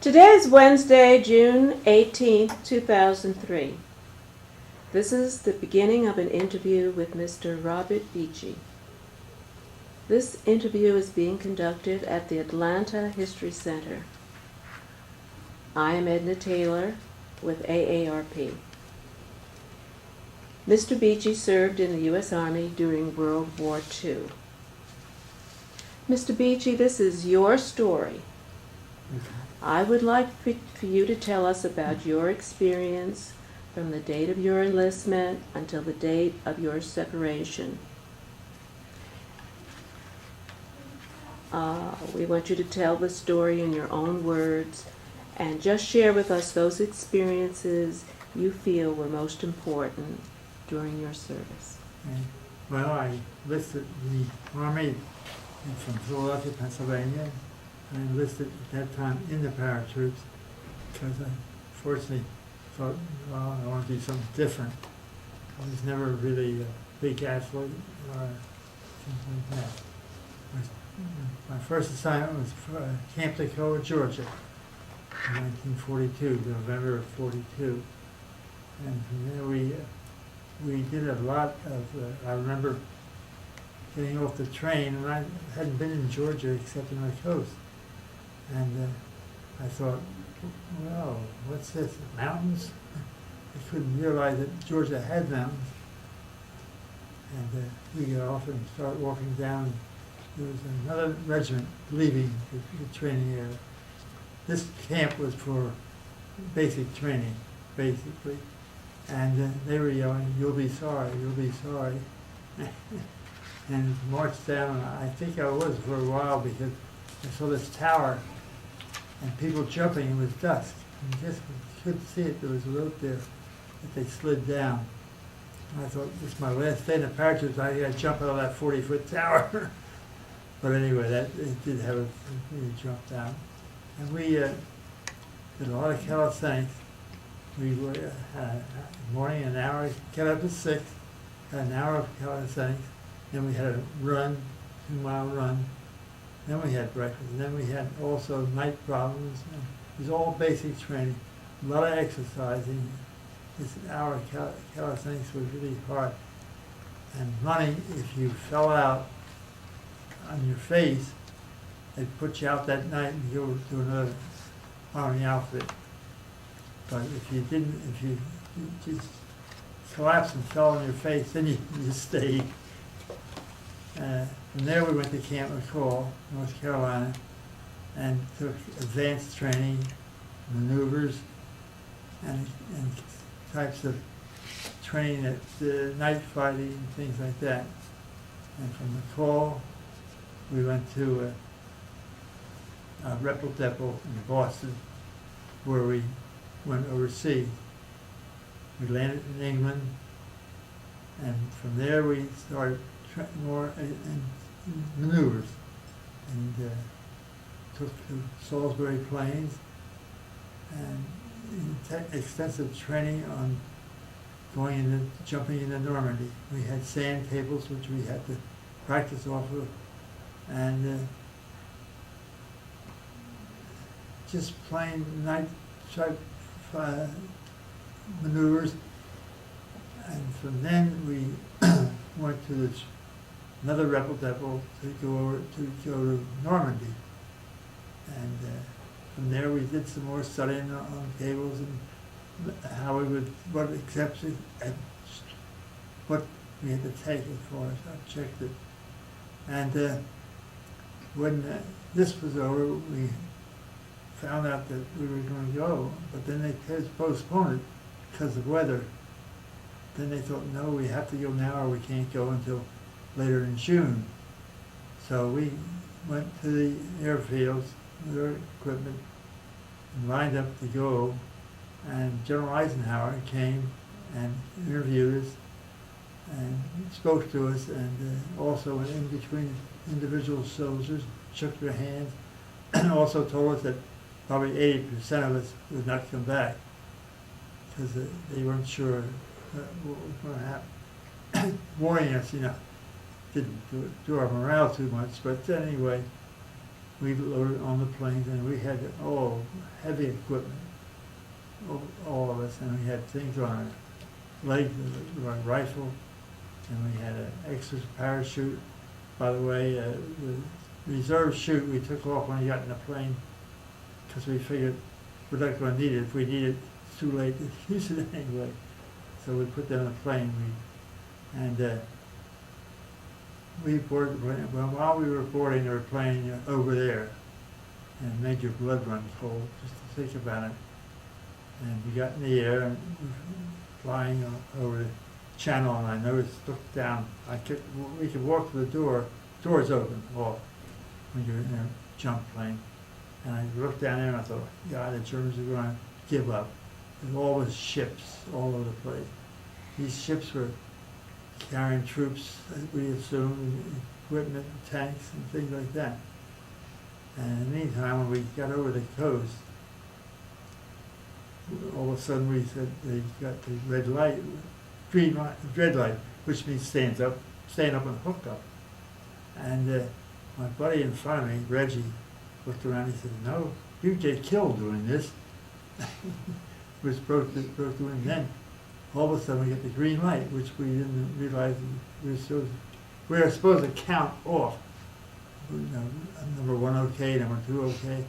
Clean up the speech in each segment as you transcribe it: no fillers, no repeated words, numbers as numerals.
Today is Wednesday, June 18th, 2003. This is the beginning of an interview with Mr. Robert Beachy. This interview is being conducted at the Atlanta History Center. I am Edna Taylor with AARP. Mr. Beachy served in the U.S. Army during World War II. Mr. Beachy, this is your story. I would like for you to tell us about your experience from the date of your enlistment until the date of your separation. We want you to tell the story in your own words and just share with us those experiences you feel were most important during your service. Well, I enlisted in the Army from Philadelphia, Pennsylvania. I enlisted at that time in the paratroops because I fortunately thought, well, I want to do something different. I was never really a big athlete or things like that. My first assignment was for Camp Toccoa, Georgia, in 1942, November of 42. And from there we did a lot of, I remember getting off the train, and I hadn't been in Georgia except on the coast. And I thought, well, what's this, mountains? I couldn't realize that Georgia had mountains. And we got off and started walking down. There was another regiment leaving the training area. This camp was for basic training, basically. And they were yelling, "You'll be sorry, you'll be sorry." And marched down. I think I was for a while because I saw this tower and people jumping. It was dusk. You just couldn't see it. There was a rope there that they slid down. And I thought, this is my last day in the parachutes. I got to jump out of that 40-foot tower. But anyway, it did have a jump down. And we did a lot of calisthenics. We were morning an hour, get up at 6, had an hour of calisthenics. Then we had a run, 2-mile run. Then we had breakfast. And then we had also night problems. And it was all basic training, a lot of exercising. This hour of calisthenics was really hard. And running, if you fell out on your face, they'd put you out that night and go to another army outfit. But if you didn't, if you just collapsed and fell on your face, then you stayed. From there we went to Camp McCall, North Carolina, and took advanced training, maneuvers, and types of training at night fighting and things like that. And from McCall, we went to Rebel Depot in Boston, where we went overseas. We landed in England, and from there we started more in maneuvers, and took to Salisbury Plains, and extensive training on jumping into Normandy. We had sand tables which we had to practice off of, and just plain night type maneuvers. And from then we went to another Rebel Depot to go to Normandy. And from there we did some more studying on cables and how we would, what exceptions, what we had to take as far as I checked it. And when this was over, we found out that we were going to go, but then they postponed it because of weather. Then they thought, no, we have to go now or we can't go until later in June. So we went to the airfields with our equipment and lined up to go. And General Eisenhower came and interviewed us and spoke to us, and also in between individual soldiers, shook their hands, and also told us that probably 80% of us would not come back because they weren't sure what was going to happen. Warning us, didn't do our morale too much, but anyway, we loaded on the planes, and we had all heavy equipment, all of us, and we had things on our legs, our rifle, and we had an extra parachute. By the way, the reserve chute we took off when we got in the plane, because we figured we're not going to need it. If we need it, it's too late to use it anyway. So we put that on the plane. We boarded, well, while we were boarding, they were playing Over There, and it made your blood run cold just to think about it. And we got in the air and we were flying over the channel, and I noticed, looked down, we could walk to the door's open off when you're in a jump plane. And I looked down there and I thought, God, the Germans are going to give up. There's all these ships all over the place. These ships were carrying troops, we assumed, equipment, tanks, and things like that. And in the meantime, when we got over the coast, all of a sudden we said they got the red light, green light, red light, which means staying up and hooked up. And my buddy in front of me, Reggie, looked around and he said, no, you get killed doing this. We're supposed to doing then. All of a sudden we get the green light, which we didn't realize we were supposed to count off. You know, number one okay, number two okay.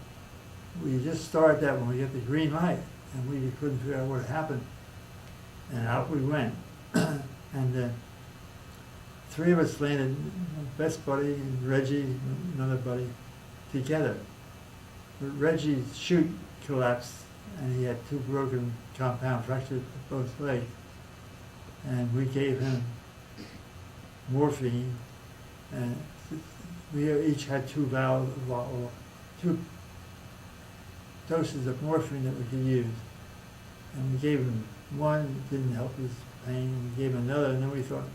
We just started that when we get the green light, and we couldn't figure out what happened. And out we went. And three of us landed, my best buddy, and Reggie, another buddy, together. But Reggie's chute collapsed, and he had two broken compound fractures to both legs. And we gave him morphine, and we each had two doses of morphine that we could use. And we gave him one, it didn't help his pain, we gave him another, and then we thought,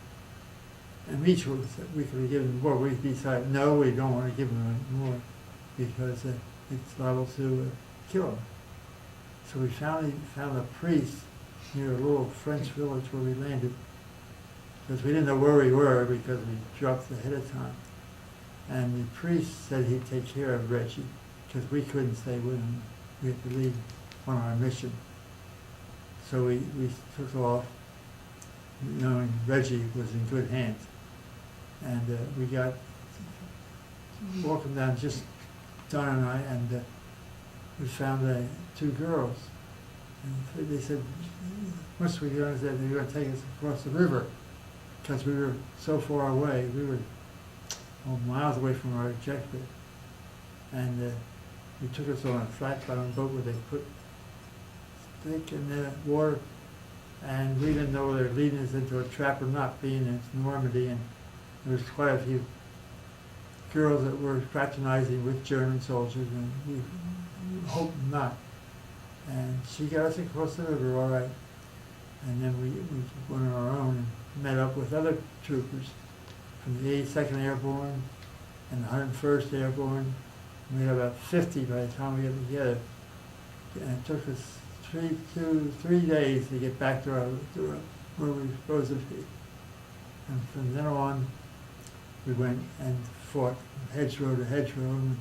and each we could give him more. We decided, no, we don't want to give him more, because it's liable to kill him. So we found a priest near a little French village where we landed, because we didn't know where we were because we dropped ahead of time. And the priest said he'd take care of Reggie, because we couldn't stay with him. We had to leave on our mission. So we took off, knowing Reggie was in good hands. And we got walking down, just Don and I, and we found two girls. And they said, once we realized that they were going to take us across the river, because we were so far away. We were miles away from our objective. And they took us on a flat bottom boat where they put stick in the water, and we didn't know whether they were leading us into a trap or not, being in Normandy, and there was quite a few girls that were fraternizing with German soldiers, and we hoped not. And she got us across the river all right, and then we went on our own and met up with other troopers from the 82nd Airborne and the 101st Airborne. We had about 50 by the time we got together, and it took us 3 days to get back to where we were supposed to be. And from then on, we went and fought hedgerow to hedgerow, and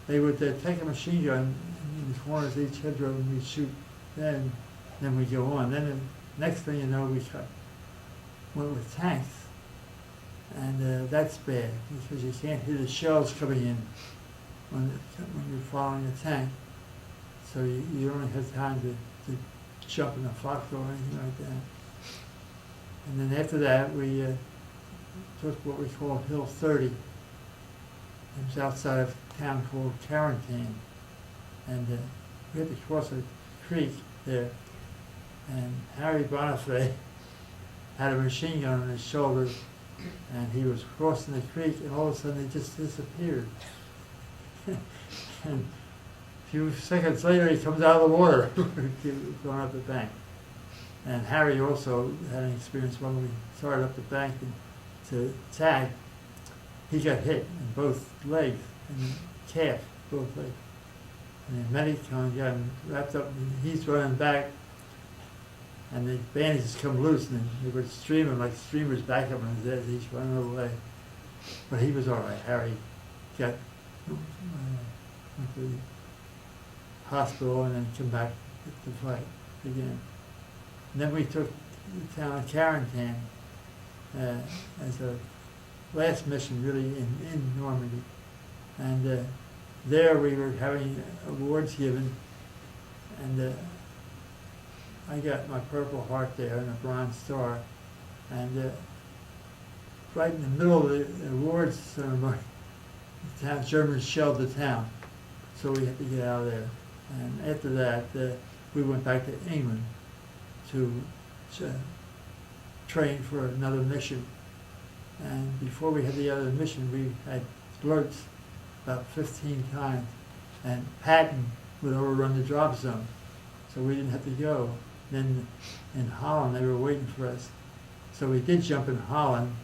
they would take a machine gun in the corners of each hedgerow, and we'd shoot. Then we go on. Then the next thing you know, we went with tanks, and that's bad because you can't hear the shells coming in when you're following a tank. So you don't have time to jump in a foxhole or anything like that. And then after that, we took what we call Hill 30. It was outside of a town called Quarantine. And we had to cross a creek there. And Harry Bonifay had a machine gun on his shoulder, and he was crossing the creek, and all of a sudden he just disappeared. And a few seconds later, he comes out of the water, going up the bank. And Harry also had an experience when we started up the bank to tag. He got hit in both legs, and calf, both legs. And the medic got him wrapped up, and he's running back, and the bandages come loose, and they were streaming like streamers back up on his head. He's running away. But he was all right. Harry got went to the hospital and then come back to fight again. And then we took the town of Carentan as a last mission really in Normandy. And there we were having awards given, and I got my Purple Heart there and a Bronze Star. And right in the middle of the awards ceremony, the Germans shelled the town, so we had to get out of there. And after that, we went back to England to train for another mission. And before we had the other mission, we had flirts about 15 times, and Patton would overrun the drop zone, so we didn't have to go. Then in Holland, they were waiting for us. So we did jump in Holland,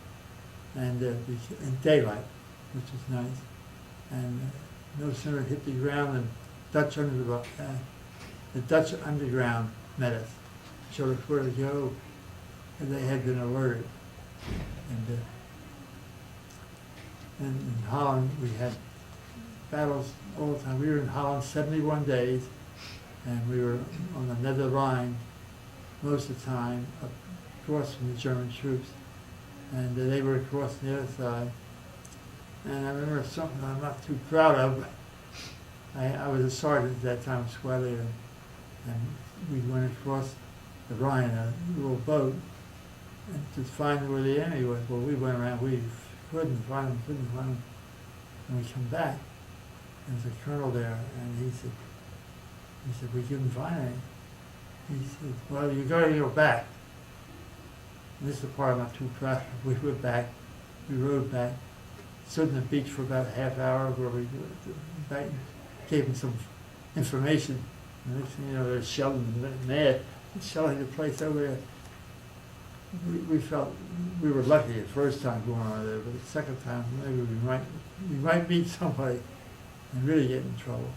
and in daylight, which was nice. And no sooner hit the ground than the Dutch underground met us, showed us where to go, and they had been alerted. And in Holland, we had battles all the time. We were in Holland 71 days, and we were on the Nether Line most of the time, across from the German troops. And they were across the other side. And I remember something I'm not too proud of. I was a sergeant at that time, squad leader, and we went across the Rhine in a little boat and to find where the enemy was. Well, we went around, we couldn't find them. And we come back, and there's a colonel there, and he said, we couldn't find any. He said, well, you gotta go back. And this is the part I'm not too proud of. We went back, we rode back, stood on the beach for about a half hour where we back, gave him some information. And the next thing you know, they're shelling mad, shelling the place over there. We felt we were lucky the first time going over there, but the second time maybe we might meet somebody and really get in trouble.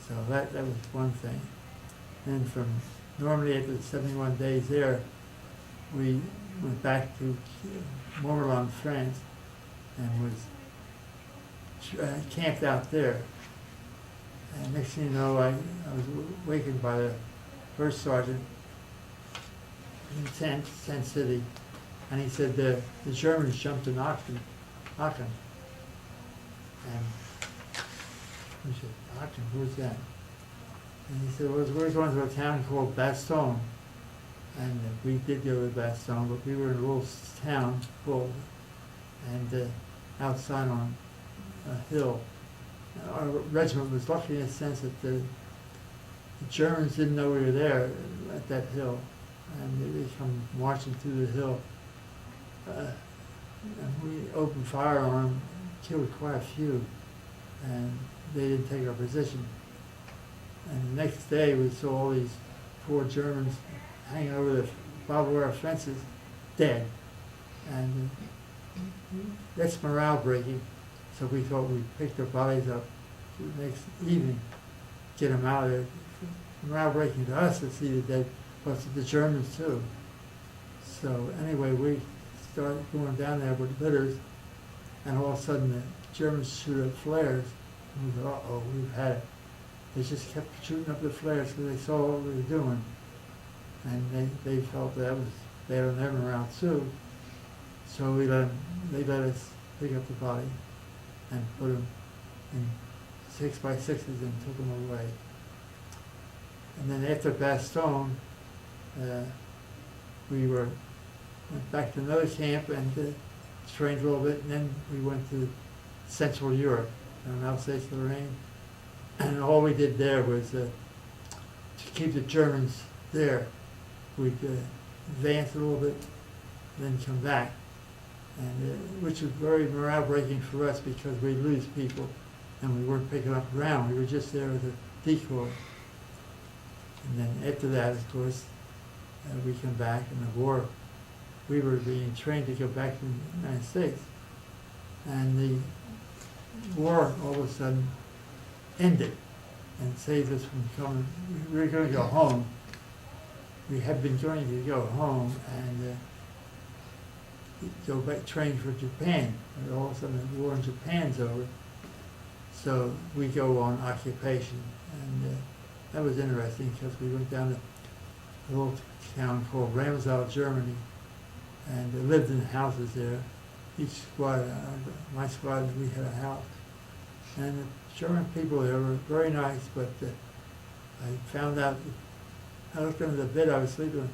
So that was one thing. Then from Normandy, after 71 days there, we went back to Montherlant, France, and was camped out there. And next thing you know, I was awakened by the first sergeant in Tent City, and he said the Germans jumped in Aachen. And we said, Aachen, where's that? And he said, well, we're going to a town called Bastogne. And we did go to Bastogne, but we were in a little town called, and outside on a hill. Our regiment was lucky in a sense that the Germans didn't know we were there at that hill. And they come marching through the hill. And we opened fire on them, killed quite a few, and they didn't take our position. And the next day we saw all these poor Germans hanging over the barbed wire fences, dead. And that's morale breaking. So we thought we'd pick their bodies up the next evening, get them out of there. Morale breaking to us to see the dead, but to the Germans too. So anyway, we started going down there with litters, and all of a sudden the Germans shoot up flares. And we thought, uh-oh, we've had it. They just kept shooting up the flares because they saw what we were doing. And they felt that was bad on their morale too. So they let us pick up the body and put them in 6x6s and took them away. And then after Bastogne, we went back to another camp and trained a little bit, and then we went to Central Europe, Alsace-Lorraine. And all we did there was to keep the Germans there. We'd advance a little bit, then come back, and which was very morale-breaking for us because we'd lose people, and we weren't picking up ground. We were just there as a decoy. And then after that, of course, we come back, and the war, we were being trained to go back to the United States. And the war, all of a sudden, ended and saved us from coming. We were going to go home. We had been going to go home and go back, train for Japan. And all of a sudden, the war in Japan's over. So we go on occupation, and that was interesting because we went down to a little town called Ramsau, Germany, and lived in houses there. Each squad, my squad, we had a house. And the German people there were very nice, but I found out, I looked under the bed I was sleeping on,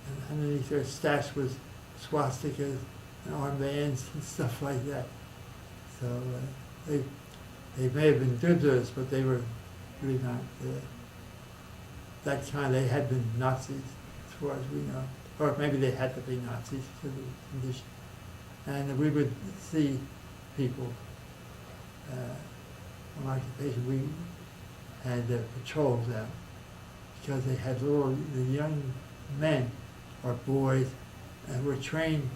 and underneath their stash was swastikas and armbands and stuff like that. So they may have been good to us, but they were really not that kind. They had been Nazis, as far as we know. Or maybe they had to be Nazis because of the condition. And we would see people on occupation. We had patrols out because they had the young men or boys were trained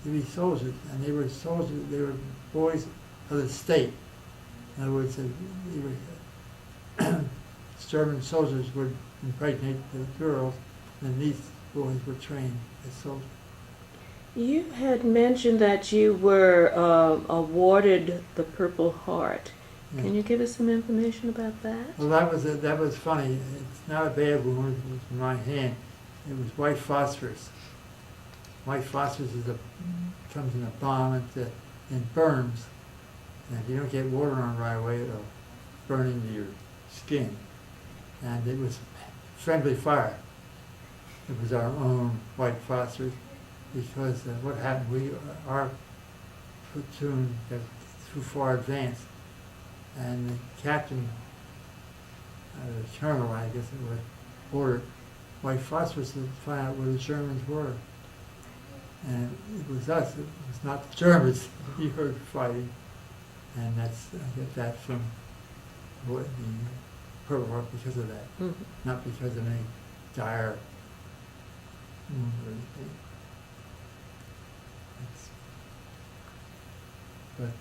to be soldiers, and they were soldiers. They were boys of the state. In other words, they were German soldiers would impregnate the girls, and these boys were trained as soldiers. You had mentioned that you were awarded the Purple Heart. Yeah. Can you give us some information about that? Well, that was funny. It's not a bad wound. It was in my hand. It was white phosphorus. White phosphorus comes in a bomb and burns. And if you don't get water on it right away, it'll burn into your skin. And it was friendly fire. It was our own white phosphorus, because what happened, our platoon got too far advanced, and the captain, the colonel, I guess it was, ordered white phosphorus to find out where the Germans were. And it was us, it was not the Germans. We heard fighting, and I get that from the Purple Heart because of that, not because of any dire wound or anything. But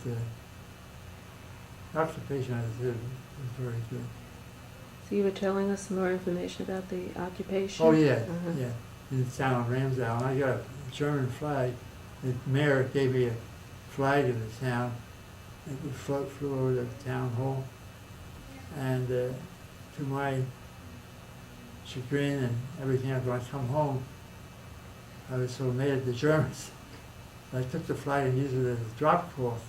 occupation, as I said, was very good. So you were telling us some more information about the occupation? Oh yeah, yeah. In the town of Ramsau, and I got a German flag. The mayor gave me a flag of the town. It would flew over the town hall, and to my chagrin and everything, when I come home, I was so mad at the Germans. I took the flag and used it as a drop cloth,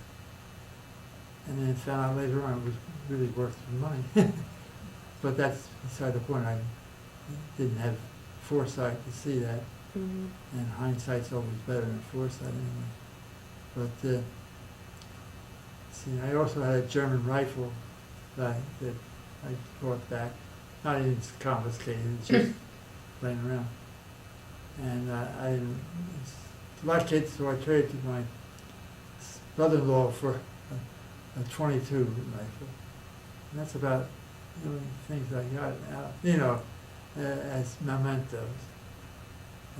and then found out later on it was really worth the money. But that's beside the point. I didn't have foresight to see that, and hindsight's always better than foresight anyway. But see, I also had a German rifle that I brought back. Not even confiscated, it's just laying around. And I didn't. Like it, so I traded to my brother-in-law for a .22 rifle, and that's about the only things I got out, as mementos,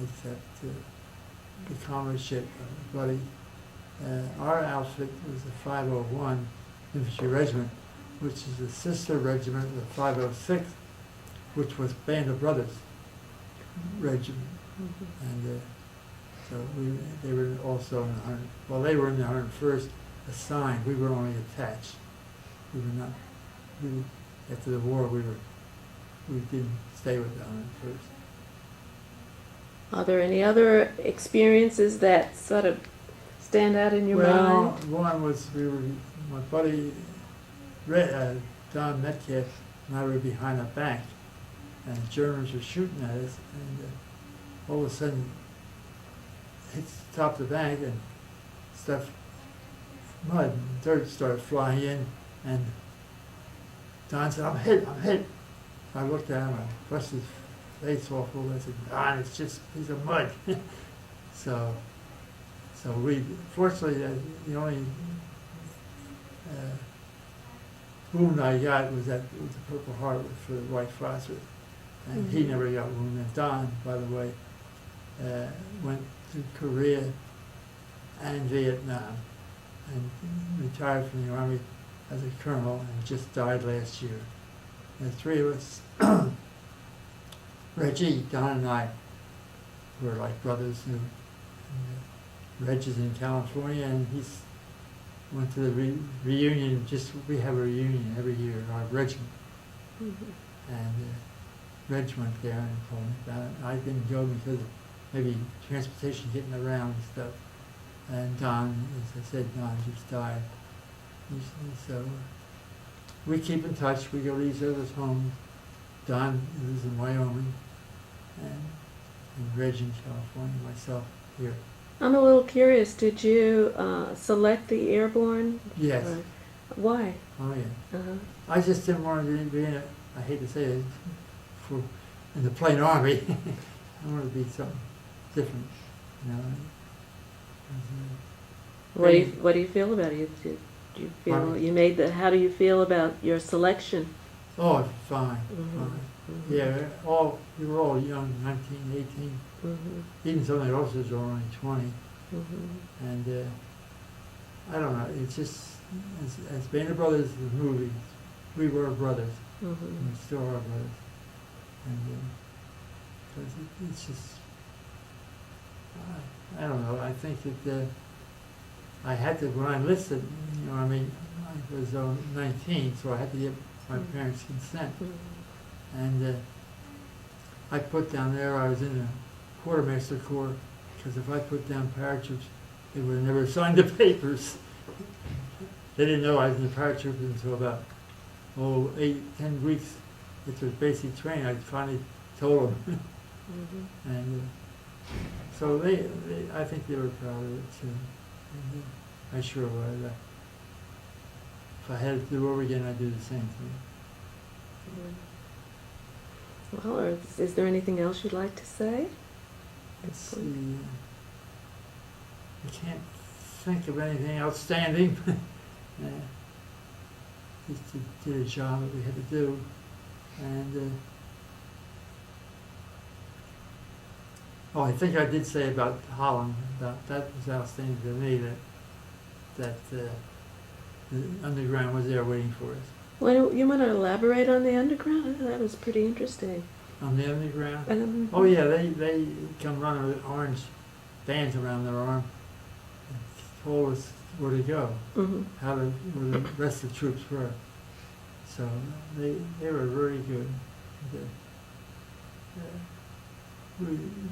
except the comradeship of a buddy. Our outfit was the 501 Infantry Regiment, which is the sister regiment of the 506, which was Band of Brothers regiment, and. So they were also in the they were in the 101st assigned. We were only attached. We were not. After the war, we didn't stay with the 101st. Are there any other experiences that sort of stand out in your mind? Well, one was my buddy Don Metcalf and I were behind a bank, and the Germans were shooting at us, and all of a sudden. Hit the top of the bank, and stuff, mud and dirt started flying in, and Don said, I'm hit. I looked at him, I brushed his face off a little, I said, Don, it's just a piece of mud. So we, fortunately, the only wound I got was the Purple Heart for the white phosphorus, and he never got wounded. Don, by the way, went to Korea and Vietnam, and retired from the Army as a colonel, and just died last year. And the three of us, Reggie, Don, and I, were like brothers. Reg is in California, and he's went to the reunion. We have a reunion every year, our regiment, and Reg went there and told me about it. I didn't go because of maybe transportation getting around and stuff. And Don, as I said, Don just died. So we keep in touch. We go to each other's homes. Don lives in Wyoming, and Reg in California, myself here. I'm a little curious. Did you select the airborne? Yes. Or why? Oh yeah. Uh-huh. I just didn't want to be in I hate to say it, in the plain army. I wanted to be something different, you know. What do you feel about it? Do you feel Pardon? you made the? How do you feel about your selection? Oh, fine, Mhm. fine. Mhm. Yeah, we were all young, 19, 18. Even some of the officers were only 20. And I don't know, it's just, as Band of Brothers, the movie, we were brothers, and we still are brothers. And cause it's just, I don't know, I think that I had to, when I enlisted, you know, I mean, I was 19, so I had to get my parents' consent. And I put down there, I was in the quartermaster corps, because if I put down paratroops, they would have never signed the papers. They didn't know I was in the paratroopers until about, 8-10 weeks into basic training. I finally told them. And so I think they were proud of it too. And I sure was. If I had to do it over again, I'd do the same thing. Well, is there anything else you'd like to say? Let's see. I can't think of anything outstanding. Just did a job that we had to do, and I think I did say about Holland. About that was outstanding to me. That the underground was there waiting for us. Well, you want to elaborate on the underground? That was pretty interesting. On the underground? Oh yeah, they come running with orange bands around their arm and told us where to go, where the rest of the troops were. So they were very good.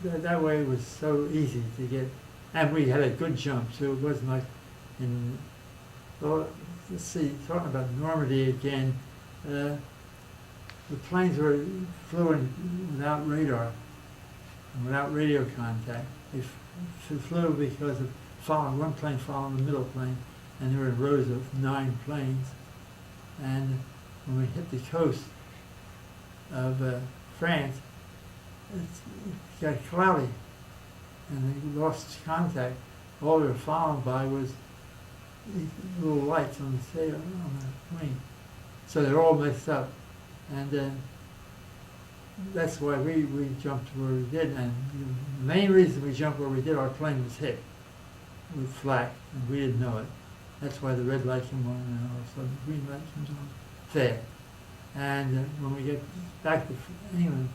That way it was so easy to get, and we had a good jump too. It wasn't like let's see, talking about Normandy again. The planes flew in without radar and without radio contact. They flew because of one plane following the middle plane, and there were rows of 9 planes. And when we hit the coast of France, it got cloudy, and they lost contact. All they were followed by was these little lights on the sail, on the wing. So they're all mixed up. And that's why we jumped where we did. And the main reason we jumped where we did, our plane was hit with flak, and we didn't know it. That's why the red light came on, and all of a sudden the green light comes on. Fair. And when we get back to England,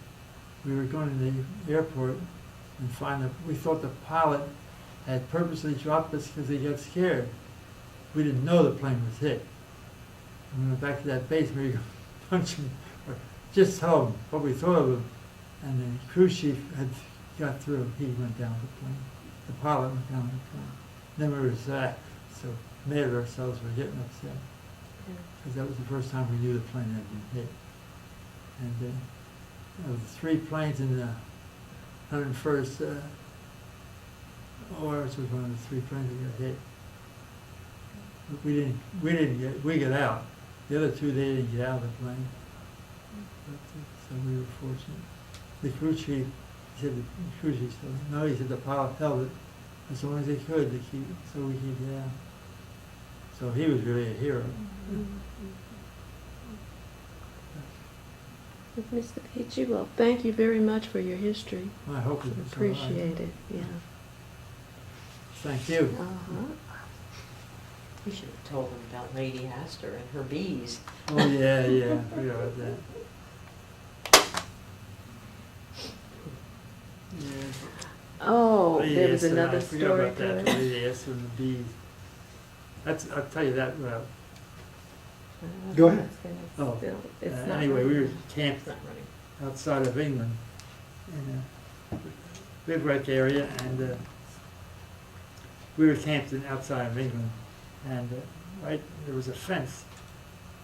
we were going to the airport and we thought the pilot had purposely dropped us because he got scared. We didn't know the plane was hit. And we went back to that base, we were punching, or just told him what we thought of him. And the crew chief had got through. He went down the plane. The pilot went down the plane. Then we were so mad at ourselves for getting upset. Because that was the first time we knew the plane had been hit. And of the 3 planes in the 101st, ours was one of the 3 planes that got hit. But we got out. The other 2, they didn't get out of the plane. So we were fortunate. The crew chief, he said the pilot held it as long as they could to keep it so we could get out. So he was really a hero. Mr. Beachy, well, thank you very much for your history. I hope it was Appreciate it, yeah. Thank you. We should have told them about Lady Astor and her bees. Oh, yeah, I forgot about that. Yeah. Oh, Lady there was Astor, another I forgot story about that, to it. Lady Astor and the bees. I'll tell you that, Go ahead. Oh, It's not anyway, we were running. camped It's not running. outside of England in a bivouac area, and we were camped outside of England, and right there was a fence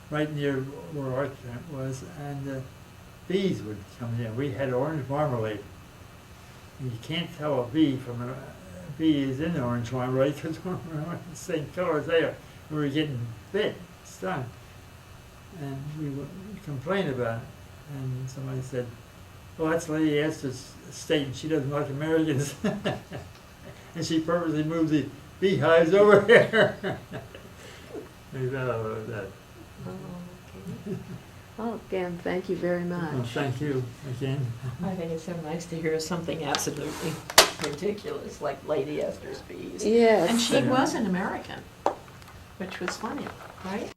right near where our tent was, and bees would come in. We had orange marmalade. And you can't tell a bee from a bee is in the orange marmalade because we're the same color as they are. We were getting bit, stung, and we would complain about it. And somebody said, "Well, that's Lady Esther's state, and she doesn't like Americans." And she purposely moved the beehives over here. We got all of that. Oh, okay. Oh, again, thank you very Well, much. thank you again. I think it's so nice to hear something absolutely ridiculous like Lady Esther's bees. Yes. And she was an American, which was funny, right?